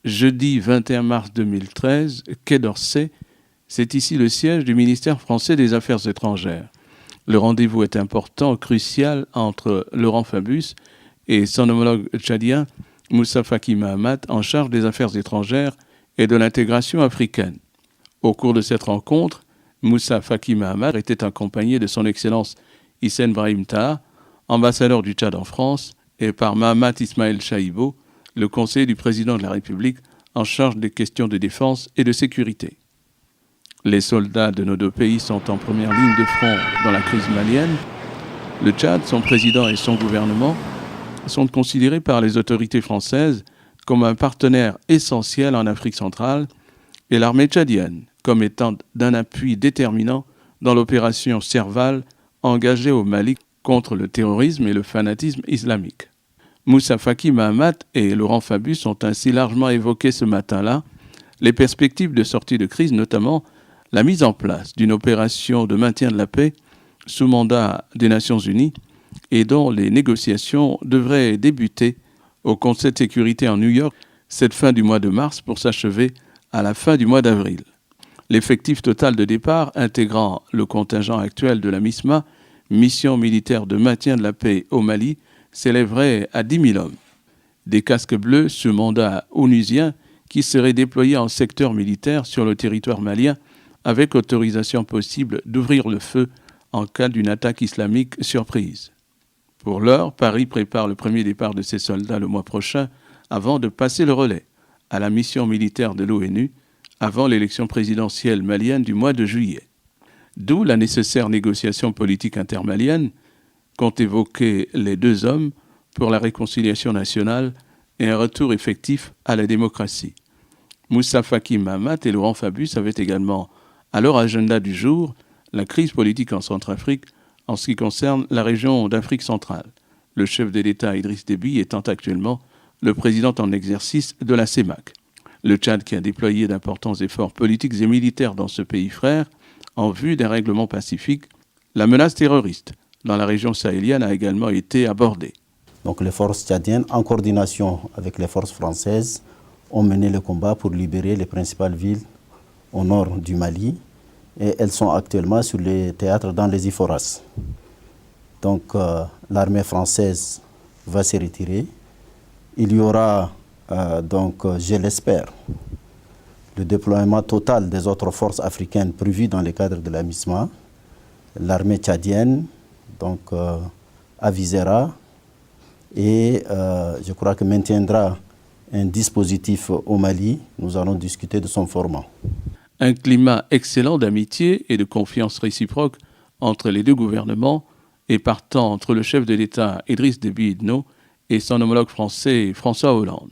jeudi 21 mars 2013, Quai d'Orsay. C'est ici le siège du ministère français des Affaires étrangères. Le rendez-vous est important, crucial, entre Laurent Fabius et son homologue tchadien, Moussa Faki Mahamat, en charge des affaires étrangères et de l'intégration africaine. Au cours de cette rencontre, Moussa Faki Mahamat était accompagné de son Excellence Hissène Brahim Taha, ambassadeur du Tchad en France, et par Mahamat Ismaël Chaïbo, le conseiller du président de la République en charge des questions de défense et de sécurité. Les soldats de nos deux pays sont en première ligne de front dans la crise malienne. Le Tchad, son président et son gouvernement sont considérés par les autorités françaises comme un partenaire essentiel en Afrique centrale et l'armée tchadienne comme étant d'un appui déterminant dans l'opération Serval engagée au Mali contre le terrorisme et le fanatisme islamique. Moussa Faki Mahamat et Laurent Fabius ont ainsi largement évoqué ce matin-là les perspectives de sortie de crise, notamment la mise en place d'une opération de maintien de la paix sous mandat des Nations Unies et dont les négociations devraient débuter au Conseil de sécurité en New York cette fin du mois de mars pour s'achever à la fin du mois d'avril. L'effectif total de départ, intégrant le contingent actuel de la MISMA, mission militaire de maintien de la paix au Mali, s'élèverait à 10 000 hommes. Des casques bleus sous mandat onusien qui seraient déployés en secteur militaire sur le territoire malien avec autorisation possible d'ouvrir le feu en cas d'une attaque islamique surprise. Pour l'heure, Paris prépare le premier départ de ses soldats le mois prochain avant de passer le relais à la mission militaire de l'ONU avant l'élection présidentielle malienne du mois de juillet. D'où la nécessaire négociation politique intermalienne qu'ont évoqué les deux hommes pour la réconciliation nationale et un retour effectif à la démocratie. Moussa Faki Mahamat et Laurent Fabius avaient également à leur agenda du jour la crise politique en Centrafrique en ce qui concerne la région d'Afrique centrale, le chef de l'État Idriss Déby étant actuellement le président en exercice de la CEMAC. Le Tchad qui a déployé d'importants efforts politiques et militaires dans ce pays frère en vue d'un règlement pacifique, la menace terroriste dans la région sahélienne a également été abordée. Donc les forces tchadiennes, en coordination avec les forces françaises, ont mené le combat pour libérer les principales villes au nord du Mali et elles sont actuellement sur les théâtres dans les Iforas. Donc l'armée française va se retirer. Il y aura je l'espère, le déploiement total des autres forces africaines prévues dans le cadre de la MISMA. L'armée tchadienne avisera et je crois que maintiendra un dispositif au Mali. Nous allons discuter de son format. Un climat excellent d'amitié et de confiance réciproque entre les deux gouvernements et partant entre le chef de l'État Idriss Déby Itno et son homologue français François Hollande.